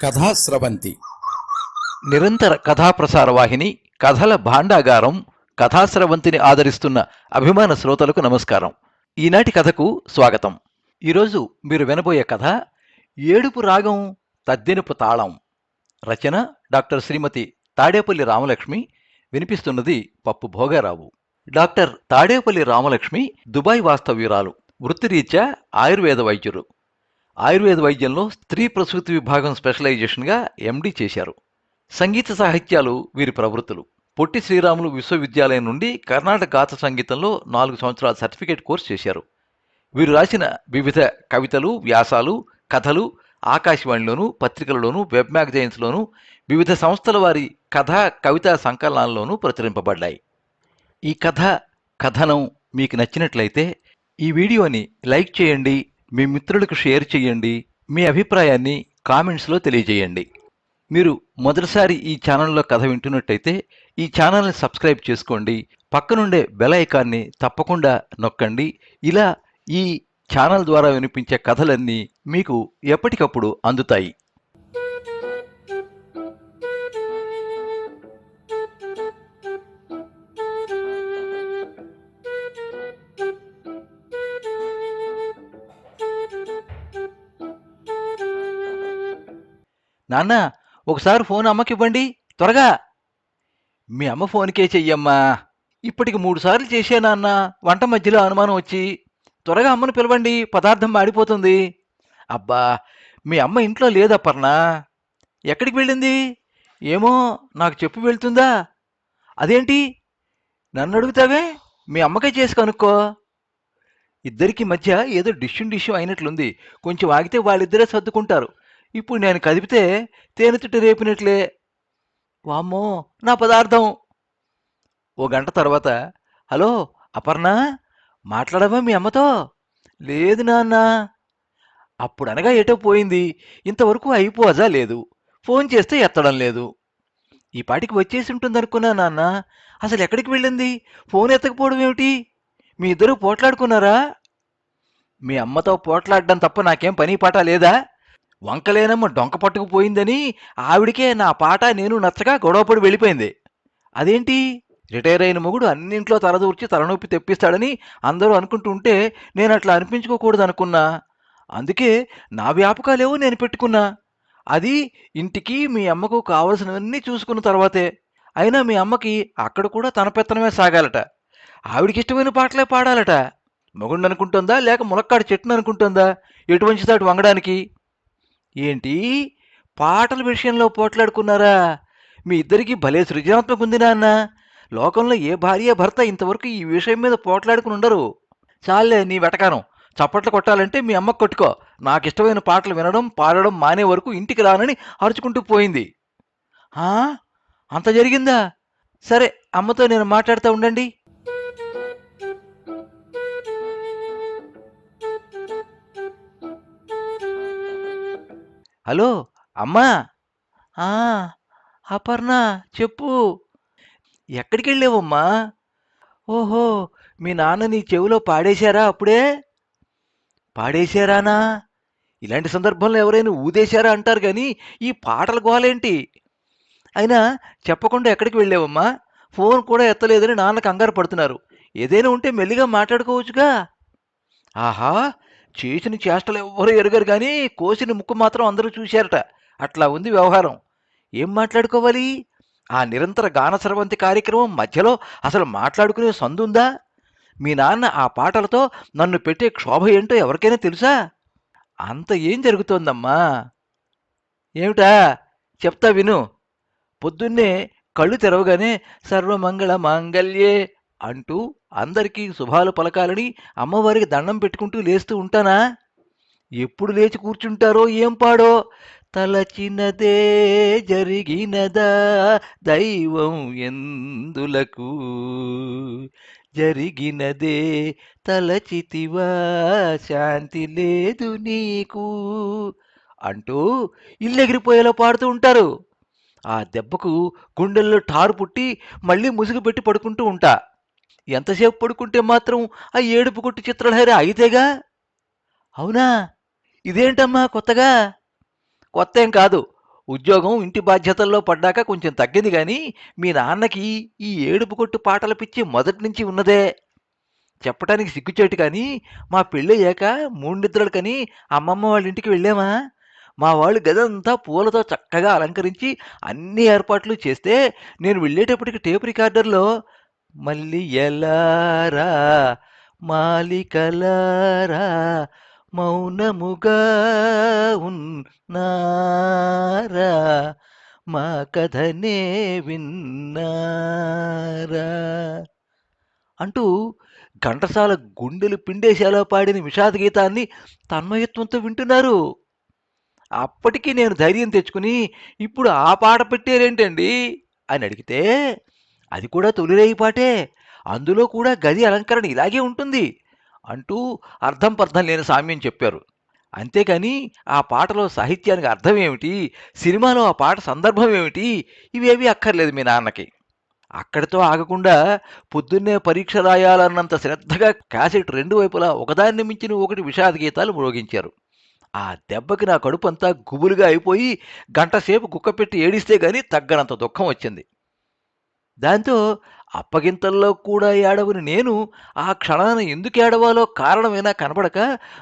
కథాస్రవంతి నిరంతర కథాప్రసార వాహిని కథల భాండాగారం కథాస్రవంతిని ఆదరిస్తున్న అభిమాన శ్రోతలకు నమస్కారం. ఈనాటి కథకు స్వాగతం. ఈరోజు మీరు వినబోయే కథ ఏడుపు రాగం తద్దినపు తాళం. రచన డాక్టర్ శ్రీమతి తాడేపల్లి రామలక్ష్మి. వినిపిస్తున్నది పప్పు భోగారావు. డాక్టర్ తాడేపల్లి రామలక్ష్మి దుబాయ్ వాస్తవ్యురాలు. వృత్తిరీత్యా ఆయుర్వేద వైద్యులు. ఆయుర్వేద వైద్యంలో స్త్రీ ప్రసూతి విభాగం స్పెషలైజేషన్గా ఎండి చేశారు. సంగీత సాహిత్యాలు వీరి ప్రవృత్తులు. పొట్టి శ్రీరాములు విశ్వవిద్యాలయం నుండి కర్ణాటక గాథ సంగీతంలో 4 సంవత్సరాల సర్టిఫికేట్ కోర్సు చేశారు. వీరు రాసిన వివిధ కవితలు, వ్యాసాలు, కథలు ఆకాశవాణిలోను, పత్రికలలోను, వెబ్ మ్యాగజైన్స్లోను, వివిధ సంస్థల వారి కథ, కవితా సంకలనాల్లోనూ ప్రచురింపబడ్డాయి. ఈ కథనం మీకు నచ్చినట్లయితే ఈ వీడియోని లైక్ చేయండి, మీ మిత్రులకు షేర్ చేయండి, మీ అభిప్రాయాన్ని కామెంట్స్లో తెలియజేయండి. మీరు మొదటిసారి ఈ ఛానల్లో కథ వింటున్నట్టయితే ఈ ఛానల్ని సబ్స్క్రైబ్ చేసుకోండి. పక్కనుండే బెల్ ఐకాన్ని తప్పకుండా నొక్కండి. ఇలా ఈ ఛానల్ ద్వారా వినిపించే కథలన్నీ మీకు ఎప్పటికప్పుడు అందుతాయి. నాన్న, ఒకసారి ఫోన్ అమ్మకి ఇవ్వండి, త్వరగా. మీ అమ్మ ఫోన్కే చెయ్యమ్మా. ఇప్పటికి 3 సార్లు చేశా నాన్న, వంట మధ్యలో అనుమానం వచ్చి. త్వరగా అమ్మను పిలవండి, పదార్థం మాడిపోతుంది. అబ్బా, మీ అమ్మ ఇంట్లో లేదప్పర్నా. ఎక్కడికి వెళ్ళింది? ఏమో, నాకు చెప్పి వెళ్తుందా? అదేంటి నన్ను అడుగుతావే? మీ అమ్మకే చేసి కనుక్కో. ఇద్దరికి మధ్య ఏదో డిష్యూ అయినట్లుంది. కొంచెం ఆగితే వాళ్ళిద్దరే సర్దుకుంటారు. ఇప్పుడు నేను కదిపితే తేనెతుట్టు రేపినట్లే. వామ్మో, నా పదార్థం. ఓ గంట తర్వాత, హలో అపర్ణ, మాట్లాడవా మీ అమ్మతో? లేదు నాన్న. అప్పుడనగా ఎటో పోయింది. ఇంతవరకు అయిపోజా లేదు. ఫోన్ చేస్తే ఎత్తడం లేదు. ఈ పాటికి వచ్చేసి ఉంటుందనుకున్నా నాన్న. అసలు ఎక్కడికి వెళ్ళింది? ఫోన్ ఎత్తకపోవడం ఏమిటి? మీ ఇద్దరూ పోట్లాడుకున్నారా? మీ అమ్మతో పోట్లాడడం తప్ప నాకేం పని పాట లేదా? వంకలేనమ్మ డొంక పట్టుకుపోయిందని ఆవిడికే నా పాట నేను నచ్చగా గొడవపడి వెళ్ళిపోయింది. అదేంటి? రిటైర్ అయిన మొగుడు అన్నింట్లో తలదూర్చి తలనొప్పి తెప్పిస్తాడని అందరూ అనుకుంటుంటే నేను అట్లా అనిపించుకోకూడదు అనుకున్నా. అందుకే నా వ్యాపకాలేవో నేను పెట్టుకున్నా. అది ఇంటికి మీ అమ్మకు కావలసినవన్నీ చూసుకున్న తర్వాతే. అయినా మీ అమ్మకి అక్కడ కూడా తన పెత్తనమే సాగాలట. ఆవిడికి ఇష్టమైన పాటలే పాడాలట. మొగుడు అనుకుంటుందా లేక ములక్కాడు చెట్టును అనుకుంటుందా ఎటువంటి దాటి వంగడానికి? ఏంటి, పాటల విషయంలో పోట్లాడుకున్నారా? మీ ఇద్దరికీ భలే సృజనాత్మక ఉంది నాన్న. లోకంలో ఏ భార్య భర్త ఇంతవరకు ఈ విషయం మీద పోట్లాడుకుని ఉండరు. చాలే నీ వెటకారం. చప్పట్లు కొట్టాలంటే మీ అమ్మకు కొట్టుకో. నాకు ఇష్టమైన పాటలు వినడం, పాడడం మానే వరకు ఇంటికి రానని అరుచుకుంటూ పోయింది. అంత జరిగిందా? సరే, అమ్మతో నేను మాట్లాడుతూ ఉండండి. హలో అమ్మా. అపర్ణ, చెప్పు. ఎక్కడికి వెళ్ళావమ్మా? ఓహో, మీ నాన్న నీ చెవిలో పాడేశారా అప్పుడే? పాడేశారానా? ఇలాంటి సందర్భంలో ఎవరైనా ఊదేశారా అంటారు కానీ ఈ పాటల గోలేంటి? అయినా చెప్పకుండా ఎక్కడికి వెళ్ళావమ్మా? ఫోన్ కూడా ఎత్తలేదని నాన్న కంగారు పడుతున్నారు. ఏదైనా ఉంటే మెల్లిగా మాట్లాడుకోవచ్చుగా. ఆహా, చేసిన చేష్టలు ఎవ్వరూ ఎరగరు కానీ కోసిన ముక్కు మాత్రం అందరూ చూశారట. అట్లా ఉంది వ్యవహారం. ఏం మాట్లాడుకోవాలి? ఆ నిరంతర గాన స్రవంతి కార్యక్రమం మధ్యలో అసలు మాట్లాడుకునే సందుందా? మీ నాన్న ఆ పాటలతో నన్ను పెట్టే క్షోభ ఏంటో ఎవరికైనా తెలుసా? అంత ఏం జరుగుతోందమ్మా? ఏమిటా? చెప్తా విను. పొద్దున్నే కళ్ళు తెరవగానే సర్వమంగళ మాంగళ్యే అంటూ అందరికీ శుభాలు పలకాలని అమ్మవారికి దండం పెట్టుకుంటూ లేస్తూ ఉంటానా? ఎప్పుడు లేచి కూర్చుంటారో ఏం పాడో. తలచినదే జరిగినదా దైవం ఎందులకు, జరిగినదే తలచితివా శాంతి లేదు నీకు అంటూ ఇల్లెగిరిపోయేలా పాడుతూ ఉంటారు. ఆ దెబ్బకు గుండెల్లో టారు పుట్టి మళ్ళీ ముసుగు పెట్టి పడుకుంటూ ఉంటా. ఎంతసేపు పడుకుంటే మాత్రం ఆ ఏడుపు కొట్టి చిత్రలహరి అయితేగా. అవునా? ఇదేంటమ్మా కొత్తగా? కొత్త ఏం కాదు. ఉద్యోగం, ఇంటి బాధ్యతల్లో పడ్డాక కొంచెం తగ్గింది గాని, మీ నాన్నకి ఈ ఏడుపు కొట్టు పాటల పిచ్చి మొదటి నుంచి ఉన్నదే. చెప్పటానికి సిగ్గుచేటు కానీ, మా పెళ్ళయ్యాక 3 నిద్రలకని అమ్మమ్మ వాళ్ళ ఇంటికి వెళ్ళామా, మా వాళ్ళు గదంతా పూలతో చక్కగా అలంకరించి అన్ని ఏర్పాట్లు చేస్తే, నేను వెళ్ళేటప్పటికి టేప్ రికార్డర్‌లో మల్లియలారా మాలికలారా మౌనముగా ఉన్నారా మా కథనే విన్నారా అంటూ ఘంటసాల గుండెలు పిండేసేలా పాడిన విషాద గీతాన్ని తన్మయత్వంతో వింటున్నారు. అప్పటికి నేను ధైర్యం తెచ్చుకుని, ఇప్పుడు ఆ పాట పెట్టారేంటండి అని అడిగితే, అది కూడా తొలిరేయి పాటే, అందులో కూడా గది అలంకరణ ఇలాగే ఉంటుంది అంటూ అర్థం పర్థం లేని సామ్యం చెప్పారు. అంతేకాని ఆ పాటలో సాహిత్యానికి అర్థం ఏమిటి, సినిమాలో ఆ పాట సందర్భం ఏమిటి, ఇవేవీ అక్కర్లేదు మీ నాన్నకి. అక్కడితో ఆగకుండా పొద్దున్నే పరీక్ష రాయాలన్నంత శ్రద్ధగా క్యాసెట్ రెండు వైపులా ఒకదాన్ని మించిన ఒకటి విషాద గీతాలు మ్రోగించారు. ఆ దెబ్బకి నా కడుపంతా గుబులుగా అయిపోయి గంటసేపు కుక్కపెట్టి ఏడిస్తే గాని తగ్గనంత దుఃఖం వచ్చింది. దాంతో అప్పగింతల్లో కూడా ఏడవని నేను ఆ క్షణాన ఎందుకు ఏడవాలో కారణమైనా కనపడక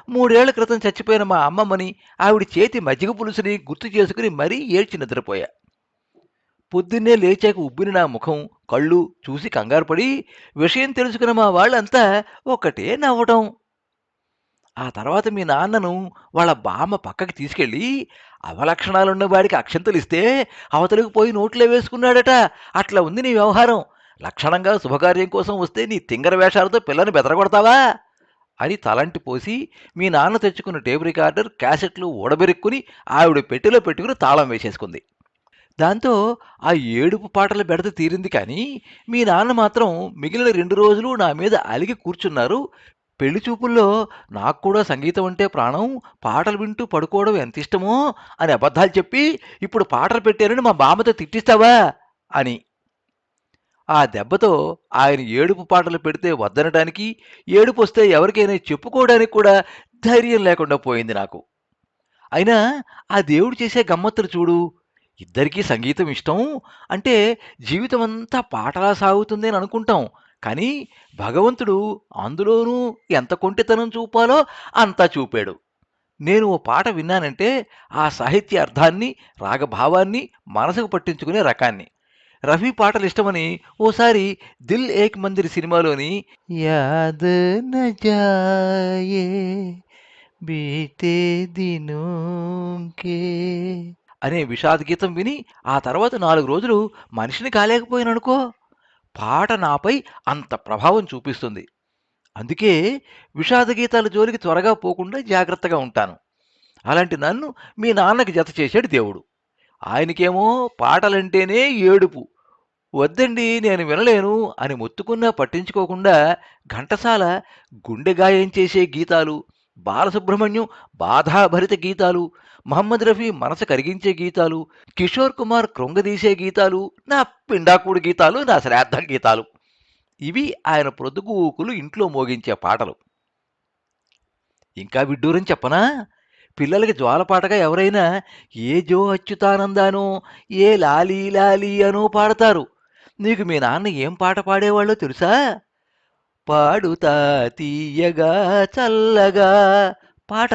3 ఏళ్ల క్రితం చచ్చిపోయిన మా అమ్మమ్మని, ఆవిడ చేతి మజ్జిగ పులుసుని గుర్తు చేసుకుని మరీ ఏడ్చి నిద్రపోయా. పొద్దున్నే లేచాక ఉబ్బిన నా ముఖం, కళ్ళు చూసి కంగారుపడి విషయం తెలుసుకున్న మా వాళ్ళంతా ఒకటే నవ్వటం. ఆ తర్వాత మీ నాన్నను వాళ్ళ బామ్మ పక్కకి తీసుకెళ్ళి, అవలక్షణాలున్న వాడికి అక్షంతలిస్తే అవతలికి పోయి నోట్లో వేసుకున్నాడట. అట్లా ఉంది నీ వ్యవహారం. లక్షణంగా శుభకార్యం కోసం వస్తే నీ తింగర వేషాలతో పిల్లని బెదరగొడతావా అని తలంటి పోసి, మీ నాన్న తెచ్చుకున్న టేప్ రికార్డర్, క్యాసెట్లు ఊడబెరుక్కుని ఆవిడ పెట్టెలో పెట్టుకుని తాళం వేసేసుకుంది. దాంతో ఆ ఏడుపు పాటల బెడద తీరింది కానీ, మీ నాన్న మాత్రం మిగిలిన 2 రోజులు నా మీద అలిగి కూర్చున్నారు. పెళ్లి చూపుల్లో నాకు కూడా సంగీతం అంటే ప్రాణం, పాటలు వింటూ పడుకోవడం ఎంత ఇష్టమో అని అబద్ధాలు చెప్పి, ఇప్పుడు పాటలు పెట్టారని మా బామ్మతో తిట్టిస్తావా అని. ఆ దెబ్బతో ఆయన ఏడుపు పాటలు పెడితే వద్దనటానికి, ఏడుపొస్తే ఎవరికైనా చెప్పుకోవడానికి కూడా ధైర్యం లేకుండా పోయింది నాకు. అయినా ఆ దేవుడు చేసే గమ్మత్తులు చూడు. ఇద్దరికీ సంగీతం ఇష్టం అంటే జీవితమంతా పాటలా సాగుతుంది అని అనుకుంటాం. కానీ భగవంతుడు అందులోనూ ఎంత కొంటెతనం చూపాలో అంతా చూపాడు. నేను ఓ పాట విన్నానంటే ఆ సాహిత్య అర్థాన్ని, రాగభావాన్ని మనసుకు పట్టించుకునే రకాన్ని. రఫీ పాటలు ఇష్టమని ఓసారి 'దిల్ ఏక్ మందిర్' సినిమాలోని యాద్ న జాయే బీతే దినోం కే అనే విషాద గీతం విని ఆ తర్వాత 4 రోజులు మనిషిని కాలేకపోయాననుకో. పాట నాపై అంత ప్రభావం చూపిస్తుంది. అందుకే విషాద గీతాల జోలికి త్వరగా పోకుండా జాగ్రత్తగా ఉంటాను. అలాంటి నన్ను మీ నాన్నకి జత చేశాడు దేవుడు. ఆయనకేమో పాటలంటేనే ఏడుపు. వద్దండి నేను వినలేను అని మొత్తుకున్నా పట్టించుకోకుండా ఘంటసాల గుండె గాయం చేసే గీతాలు, బాలసుబ్రహ్మణ్యం బాధాభరిత గీతాలు, మహమ్మద్ రఫీ మనసు కరిగించే గీతాలు, కిషోర్ కుమార్ కృంగదీసే గీతాలు, నా పిండాకుడు గీతాలు, నా శ్రాద్ధం గీతాలు, ఇవి ఆయన ప్రొద్దుగూకులు ఇంట్లో మోగించే పాటలు. ఇంకా విడ్డూరం చెప్పనా? పిల్లలకి జోలపాటగా ఎవరైనా ఏ జో అచ్యుతానందానో, ఏ లాలీ లాలీ అనో పాడతారు. నీకు మీ నాన్న ఏం పాట పాడేవాళ్ళో తెలుసా? పాడుతా తీయగా చల్లగా పాట.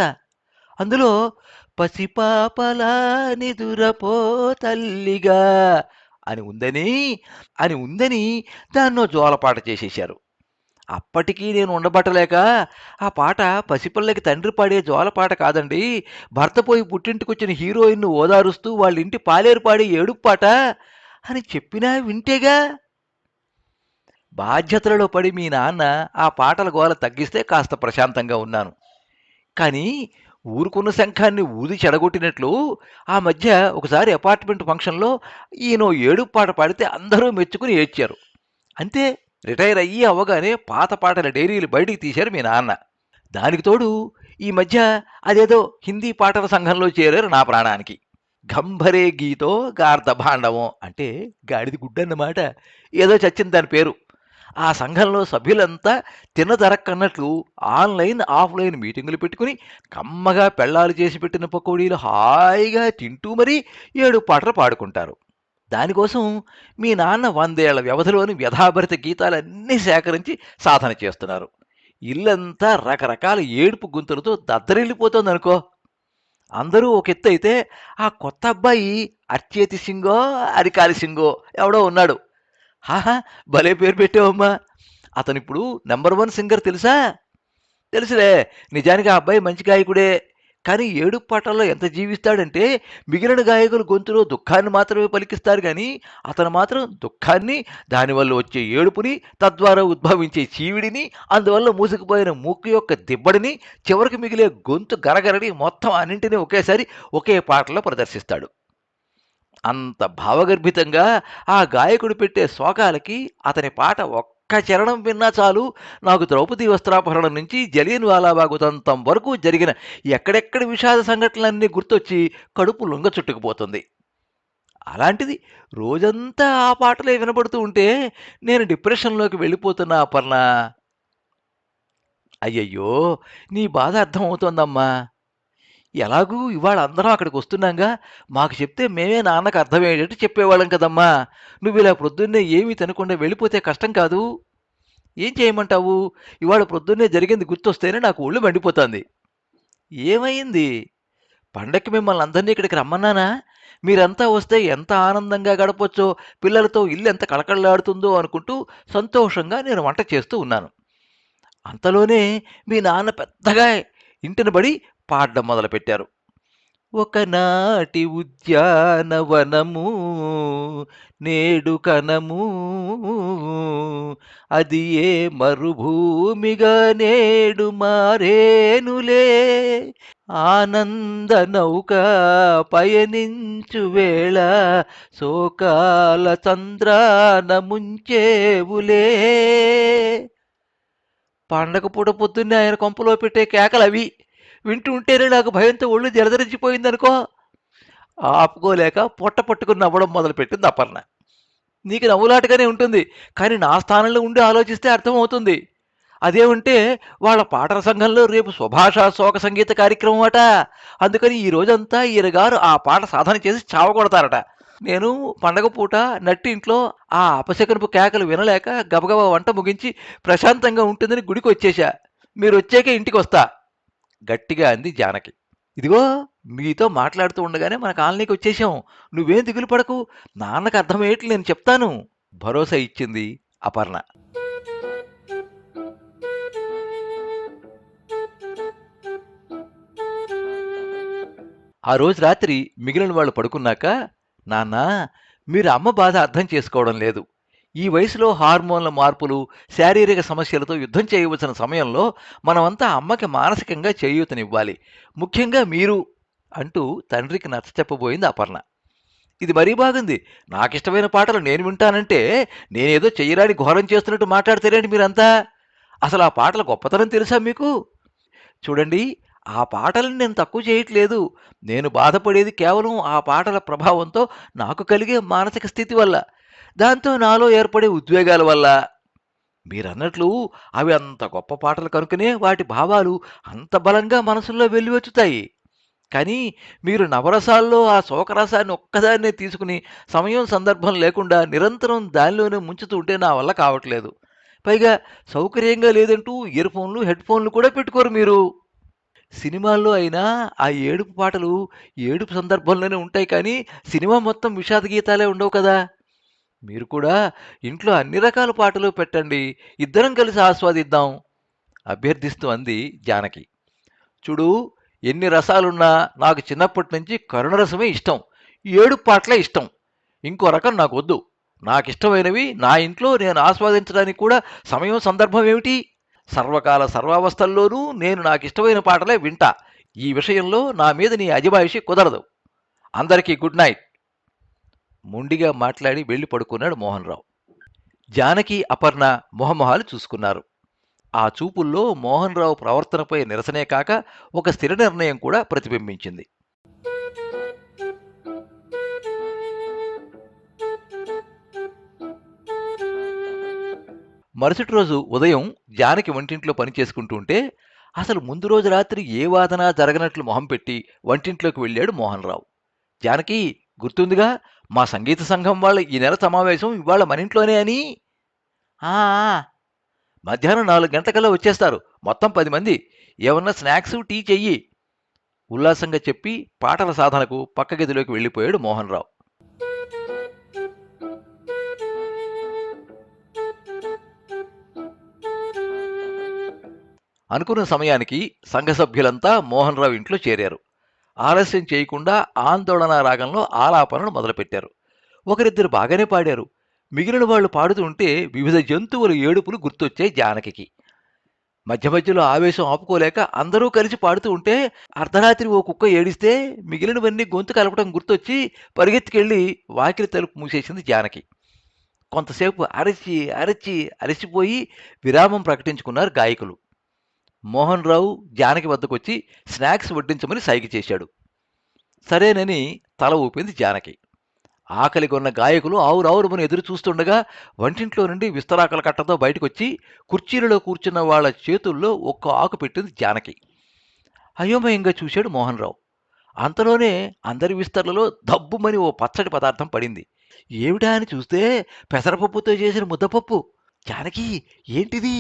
అందులో పసిపాపలా నిదురపో తల్లిగా అని ఉందని దాన్నో జోలపాట చేసేశారు. అప్పటికీ నేను ఉండబట్టలేక, ఆ పాట పసిపిల్లకి తండ్రి పాడే జోలపాట కాదండి, భర్త పోయి పుట్టింటికొచ్చిన హీరోయిన్ను ఓదారుస్తూ వాళ్ళ ఇంటి పాలేరు పాడే ఏడుపు పాట అని చెప్పినా వింటేగా. బాధ్యతలలో పడి మీ నాన్న ఆ పాటల గోల తగ్గిస్తే కాస్త ప్రశాంతంగా ఉన్నాను. కానీ ఊరుకున్న శంఖాన్ని ఊది చెడగొట్టినట్లు ఆ మధ్య ఒకసారి అపార్ట్మెంట్ ఫంక్షన్లో ఈయనో ఏడుపు పాట పాడితే అందరూ మెచ్చుకుని ఏడ్చారు. అంతే, రిటైర్ అయ్యి అవ్వగానే పాత పాటల డైరీలు బయటికి తీశారు మీ నాన్న. దానికి తోడు ఈ మధ్య అదేదో హిందీ పాటల సంఘంలో చేరారు నా ప్రాణానికి. గంభరే గీతో గార్ధభాండవం అంటే గాడిది గుడ్డన్నమాట. ఏదో చచ్చింది దాని పేరు. ఆ సంఘంలో సభ్యులంతా తినదరక్కన్నట్లు ఆన్లైన్ ఆఫ్లైన్ మీటింగులు పెట్టుకుని కమ్మగా పెళ్ళాలు చేసి పెట్టిన పకోడీలు హాయిగా తింటూ మరీ 7 పాటలు పాడుకుంటారు. దానికోసం మీ నాన్న 100 ఏళ్ల వ్యవధిలోని వ్యధాభరిత గీతాలన్నీ సేకరించి సాధన చేస్తున్నారు. ఇల్లంతా రకరకాల ఏడుపు గొంతులతో దద్దరిల్లిపోతోందనుకో. అందరూ ఒక ఎత్తయితే ఆ కొత్త అబ్బాయి అర్చేతి సింగో, అరికాలి సింగో ఎవడో ఉన్నాడు. హాహా! భలే పేరు పెట్టావమ్మా! అతనిప్పుడు నంబర్ 1 సింగర్ తెలుసా? తెలుసులే. నిజానికి ఆ అబ్బాయి మంచి గాయకుడే. కానీ ఏడుపు పాటల్లో ఎంత జీవిస్తాడంటే మిగిలిన గాయకులు గొంతులో దుఃఖాన్ని మాత్రమే పలికిస్తారు గానీ, అతను మాత్రం దుఃఖాన్ని, దానివల్ల వచ్చే ఏడుపుని, తద్వారా ఉద్భవించే చీవిడిని, అందువల్ల మూసుకుపోయిన ముక్కు యొక్క దిబ్బడిని, చివరికి మిగిలే గొంతు గరగరని మొత్తం అన్నింటినీ ఒకేసారి ఒకే పాటలో ప్రదర్శిస్తాడు. అంత భావగర్భితంగా ఆ గాయకుడు పెట్టే శోకాలకి అతని పాట ఒక్క చరణం విన్నా చాలు నాకు ద్రౌపది వస్త్రాపహరణం నుంచి జలియన్ వాలాబాగ్ ఉదంతం వరకు జరిగిన ఎక్కడెక్కడి విషాద సంఘటనలన్నీ గుర్తొచ్చి కడుపు లొంగ చుట్టుకుపోతుంది. అలాంటిది రోజంతా ఆ పాటలే వినబడుతూ ఉంటే నేను డిప్రెషన్లోకి వెళ్ళిపోతున్నా అపర్ణ. అయ్యయ్యో, నీ బాధ అర్థమవుతోందమ్మా. ఎలాగూ ఇవాళ అందరం అక్కడికి వస్తున్నాంగా, మాకు చెప్తే మేమే నాన్నకు అర్థమయ్యేటట్టు చెప్పేవాళ్ళం కదమ్మా. నువ్విలా ప్రొద్దున్నే ఏమీ తినకుండా వెళ్ళిపోతే కష్టం కాదు. ఏం చేయమంటావు? ఇవాళ ప్రొద్దున్నే జరిగింది గుర్తొస్తేనే నాకు ఒళ్ళు మండిపోతోంది. ఏమయింది? పండక్కి మిమ్మల్ని అందరినీ ఇక్కడికి రమ్మన్నానా? మీరంతా వస్తే ఎంత ఆనందంగా గడపొచ్చో, పిల్లలతో ఇల్లు ఎంత కళకళలాడుతుందో అనుకుంటూ సంతోషంగా నేను వంట చేస్తూ ఉన్నాను. అంతలోనే మీ నాన్న పెద్దగా ఇంటిన బడి పాడడం మొదలుపెట్టారు. ఒకనాటి ఉద్యానవనము నేడు కనము, అది ఏ మరుభూమిగా నేడు మారేనులే, ఆనంద నౌక పయనించు వేళ శోకాల చంద్రాన ముంచేవులే. పండగ పూట పొద్దున్నే ఆయన కొంపలో పెట్టే కేకలవి వింటూ ఉంటేనే నాకు భయంతో ఒళ్ళు జలధరించిపోయిందనుకో. ఆపుకోలేక పొట్ట పట్టుకుని నవ్వడం మొదలుపెట్టింది అపర్ణ. నీకు నవ్వులాటగానే ఉంటుంది, కానీ నా స్థానంలో ఉండి ఆలోచిస్తే అర్థమవుతుంది. అదేమంటే వాళ్ళ పాటల సంఘంలో రేపు స్వభాష శోక సంగీత కార్యక్రమం అట. అందుకని ఈ రోజంతా ఈయన గారు ఆ పాట సాధన చేసి చావగొడతారట. నేను పండగ పూట నట్టింట్లో ఆ అపశకనపు కేకలు వినలేక గబగబా వంట ముగించి ప్రశాంతంగా ఉంటుందని గుడికి వచ్చేశా. మీరు వచ్చాకే ఇంటికి వస్తా, గట్టిగా అంది జానకి. ఇదిగో, మీతో మాట్లాడుతూ ఉండగానే మన కాలనీకి వచ్చేసాం. నువ్వేం దిగులు పడకు, నాన్నకు అర్థమయ్యేట్లు నేను చెప్తాను, భరోసా ఇచ్చింది అపర్ణ. ఆ రోజు రాత్రి మిగిలిన వాళ్ళు పడుకున్నాక, నాన్నా, మీరు అమ్మ బాధ అర్థం చేసుకోవడం లేదు. ఈ వయసులో హార్మోన్ల మార్పులు, శారీరక సమస్యలతో యుద్ధం చేయవలసిన సమయంలో మనమంతా అమ్మకి మానసికంగా చేయూతనివ్వాలి, ముఖ్యంగా మీరు అంటూ తండ్రికి నచ్చచెప్పబోయింది అపర్ణ. ఇది మరీ బాగుంది. నాకిష్టమైన పాటలు నేను వింటానంటే నేనేదో చెయ్యరాని ఘోరం చేస్తున్నట్టు మాట్లాడతారేంటి మీరంతా? అసలు ఆ పాటల గొప్పతనం తెలుసా మీకు? చూడండి, ఆ పాటలను నేను తక్కువ చేయట్లేదు. నేను బాధపడేది కేవలం ఆ పాటల ప్రభావంతో నాకు కలిగే మానసిక స్థితి వల్ల, దాంతో నాలో ఏర్పడే ఉద్వేగాల వల్ల. మీరన్నట్లు అవి అంత గొప్ప పాటలు కనుకనే వాటి భావాలు అంత బలంగా మనసుల్లో వెల్లువెత్తుతాయి. కానీ మీరు నవరసాల్లో ఆ శోకరసాన్ని ఒక్కదాన్నే తీసుకుని సమయం సందర్భం లేకుండా నిరంతరం దానిలోనే ముంచుతూ ఉంటే నా వల్ల కావట్లేదు. పైగా సౌకర్యంగా లేదంటూ ఇయర్ ఫోన్లు, హెడ్ ఫోన్లు కూడా పెట్టుకోరు మీరు. సినిమాల్లో అయినా ఆ ఏడుపు పాటలు ఏడుపు సందర్భంలోనే ఉంటాయి కానీ సినిమా మొత్తం విషాద గీతాలే ఉండవు కదా. మీరు కూడా ఇంట్లో అన్ని రకాల పాటలు పెట్టండి, ఇద్దరం కలిసి ఆస్వాదిద్దాం, అభ్యర్థిస్తూ అంది జానకి. చూడు, ఎన్ని రసాలున్నా నాకు చిన్నప్పటి నుంచి కరుణరసమే ఇష్టం, ఏడుపు పాటలే ఇష్టం. ఇంకో రకం నాకు వద్దు. నాకిష్టమైనవి నా ఇంట్లో నేను ఆస్వాదించడానికి కూడా సమయం సందర్భం ఏమిటి? సర్వకాల సర్వావస్థల్లోనూ నేను నాకిష్టమైన పాటలే వింటా. ఈ విషయంలో నా మీద నీ అజమాయిషి కుదరదు. అందరికీ గుడ్ నైట్, మొండిగా మాట్లాడి వెళ్ళి పడుకున్నాడు మోహన్ రావు. జానకి, అపర్ణ మొహమొహాలు చూసుకున్నారు. ఆ చూపుల్లో మోహన్ రావు ప్రవర్తనపై నిరసనే కాక ఒక స్థిర నిర్ణయం కూడా ప్రతిబింబించింది. మరుసటి రోజు ఉదయం జానకి వంటింట్లో పని చేసుకుంటూ ఉంటే అసలు ముందు రోజు రాత్రి ఏ వాదన జరగనట్లు మొహం పెట్టి వంటింట్లోకి వెళ్ళాడు మోహన్ రావు. జానకి, గుర్తుందిగా మా సంగీత సంఘం వాళ్ళ ఈ నెల సమావేశం ఇవాళ మన ఇంట్లోనే అని. ఆ ఆ, మధ్యాహ్నం 4 గంటలకల్లా వచ్చేస్తారు. మొత్తం 10 మంది. ఏమన్నా స్నాక్స్, టీ చెయ్యి ఉల్లాసంగా చెప్పి పాటల సాధనకు పక్క గదిలోకి వెళ్ళిపోయాడు మోహన్ రావు. అనుకున్న సమయానికి సంఘ సభ్యులంతా మోహన్ రావు ఇంట్లో చేరారు. ఆలస్యం చేయకుండా ఆందోళన రాగంలో ఆలాపనలు మొదలుపెట్టారు. ఒకరిద్దరు బాగానే పాడారు. మిగిలిన వాళ్ళు పాడుతూ ఉంటే వివిధ జంతువుల ఏడుపులు గుర్తొచ్చాయి జానకి. మధ్య మధ్యలో ఆవేశం ఆపుకోలేక అందరూ కలిసి పాడుతూ ఉంటే అర్ధరాత్రి ఓ కుక్క ఏడిస్తే మిగిలినవన్నీ గొంతు కలపడం గుర్తొచ్చి పరిగెత్తుకెళ్ళి వాకిలి తలుపు మూసేసింది జానకి. కొంతసేపు అరచి అరచి అలసిపోయి విరామం ప్రకటించుకున్నారు గాయకులు. మోహన్ రావు జానకి వద్దకొచ్చి స్నాక్స్ వడ్డించమని సైగ చేశాడు. సరేనని తల ఊపింది జానకి. ఆకలిగొన్న గాయకులు ఆవురావురమని ఎదురు చూస్తుండగా వంటింట్లో నుండి విస్తరాకుల కట్టతో బయటకొచ్చి కుర్చీలలో కూర్చున్న వాళ్ల చేతుల్లో ఒక్క ఆకు పెట్టింది జానకి. అయోమయంగా చూశాడు మోహన్ రావు. అంతలోనే అందరి విస్తర్లలో దబ్బుమని ఓ పచ్చడి పదార్థం పడింది. ఏమిటా అని చూస్తే పెసరపప్పుతో చేసిన ముద్దపప్పు. జానకి, ఏంటిది?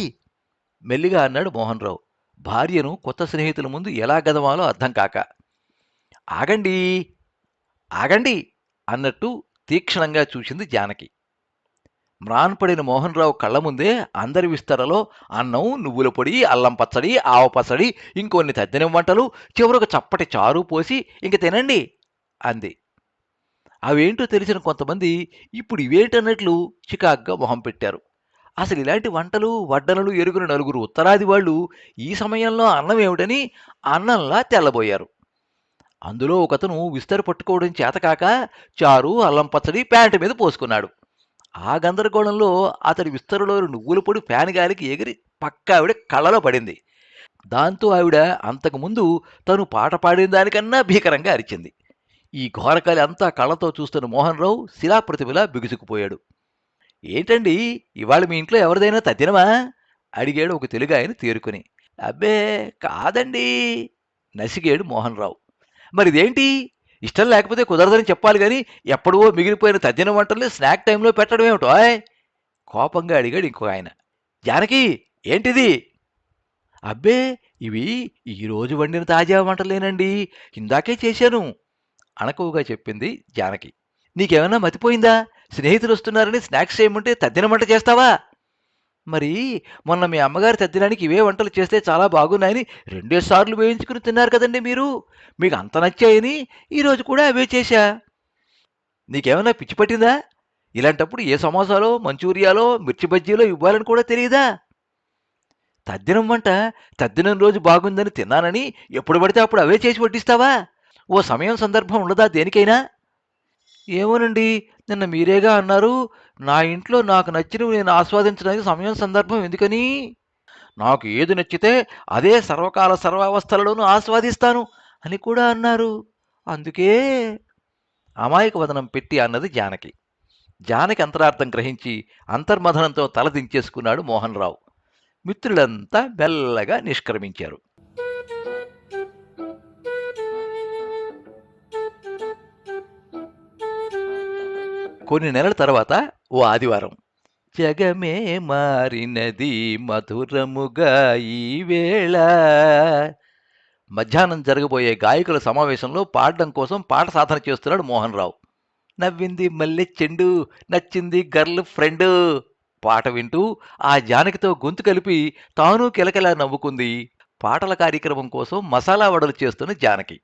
మెల్లిగా అన్నాడు మోహన్ రావు, భార్యను కొత్త స్నేహితుల ముందు ఎలా గదమాలో అర్థం కాక. ఆగండి ఆగండి అన్నట్టు తీక్షణంగా చూసింది జానకి. మ్రాన్పడిన మోహన్ రావు కళ్ల ముందే అందరి విస్తరలో అన్నం, నువ్వుల పొడి, అల్లం పచ్చడి, ఆవ పచ్చడి, ఇంకొన్ని తద్దినం వంటలు, చివరకు చప్పటి చారు పోసి ఇంక తినండి అంది. అవేంటో తెలిసిన కొంతమంది ఇప్పుడు ఇవేంటన్నట్లు చికాగ్గా మొహం పెట్టారు. అసలు ఇలాంటి వంటలు వడ్డనలు ఎరుగున నలుగురు ఉత్తరాది వాళ్ళు ఈ సమయంలో అన్నం ఏమిటని అన్నంలా తెల్లబోయారు. అందులో ఒకతను విస్తరి పట్టుకోవడం చేతకాక చారు, అల్లం పచ్చడి ప్యాంటు మీద పోసుకున్నాడు. ఆ గందరగోళంలో అతడి విస్తరులో నువ్వుల పొడి ఫ్యాన్ గాలికి ఎగిరి పక్క ఆవిడ కళ్ళలో పడింది. దాంతో ఆవిడ అంతకుముందు తను పాట పాడిన దానికన్నా భీకరంగా అరిచింది. ఈ ఘోరకాలి అంతా కళ్ళతో చూస్తున్న మోహన్ రావు శిలాప్రతిమలా బిగుసుకుపోయాడు. ఏంటండి, ఇవాళ మీ ఇంట్లో ఎవరిదైనా తద్దినమా? అడిగాడు ఒక తెలుగు ఆయన తేరుకుని. అబ్బే కాదండి నసిగాడు మోహన్ రావు. మరిదేంటి? ఇష్టం లేకపోతే కుదరదని చెప్పాలి గాని ఎప్పుడో మిగిలిపోయిన తద్దిన వంటల్ని స్నాక్ టైంలో పెట్టడం ఏమిటో? కోపంగా అడిగాడు ఇంకో ఆయన. జానకి, ఏంటిది? అబ్బే ఇవి ఈరోజు వండిన తాజా వంటలేనండి, ఇందాకే చేశాను అణకువగా చెప్పింది జానకి. నీకేమన్నా మతిపోయిందా? స్నేహితులు వస్తున్నారని స్నాక్స్ చేయమంటే తద్దిన వంట చేస్తావా? మరి మొన్న మీ అమ్మగారి తద్దినానికి ఇవే వంటలు చేస్తే చాలా బాగున్నాయని 2 సార్లు వేయించుకుని తిన్నారు కదండి మీరు. మీకు అంత నచ్చాయని ఈరోజు కూడా అవే చేశా. నీకేమైనా పిచ్చి పట్టిందా? ఇలాంటప్పుడు ఏ సమోసాలో, మంచూరియాలో, మిర్చి బజ్జీలో ఇవ్వాలని కూడా తెలియదా? తద్దినం వంట తద్దినం రోజు బాగుందని తిన్నానని ఎప్పుడు పడితే అప్పుడు అవే చేసి వడ్డిస్తావా? ఓ సమయం సందర్భం ఉండదా దేనికైనా? ఏమోనండి, నిన్న మీరేగా అన్నారు నా ఇంట్లో నాకు నచ్చినవి నేను ఆస్వాదించడానికి సమయం సందర్భం ఎందుకని. నాకు ఏది నచ్చితే అదే సర్వకాల సర్వావస్థలలోనూ ఆస్వాదిస్తాను అని కూడా అన్నారు. అందుకే అమాయక వదనం పెట్టి అన్నది జానకి. జానకి అంతరార్థం గ్రహించి అంతర్మథనంతో తల దించేసుకున్నాడు మోహన్ రావు. మిత్రులంతా మెల్లగా నిష్క్రమించారు. కొన్ని నెలల తర్వాత ఓ ఆదివారం, జగమే మారినది మధురముగా ఈ వేళ మధ్యాహ్నం జరగబోయే గాయకుల సమావేశంలో పాడడం కోసం పాట సాధన చేస్తున్నాడు మోహన్ రావు. నవ్వింది మల్లె చెండు, నచ్చింది గర్ల్ ఫ్రెండ్ పాట వింటూ ఆ జానకితో గొంతు కలిపి తాను కిలకిలా నవ్వుకుంది పాటల కార్యక్రమం కోసం మసాలా వడలు చేస్తున్న జానకి.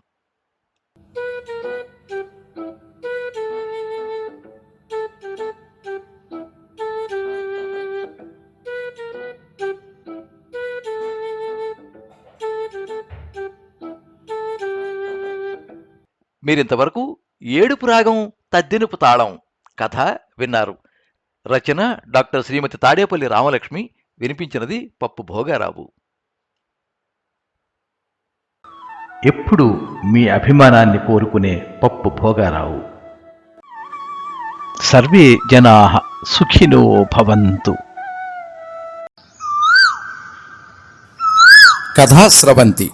మీరింతవరకు ఏడుపు రాగం తద్దినుపు తాళం కథ విన్నారు. రచన డాక్టర్ శ్రీమతి తాడేపల్లి రామలక్ష్మి. వినిపించినది పప్పు భోగారావు. ఎప్పుడు మీ అభిమానాన్ని కోరుకునే పప్పు భోగారావు. సర్వే జనాః సుఖినో భవంతు. కథా స్రవంతి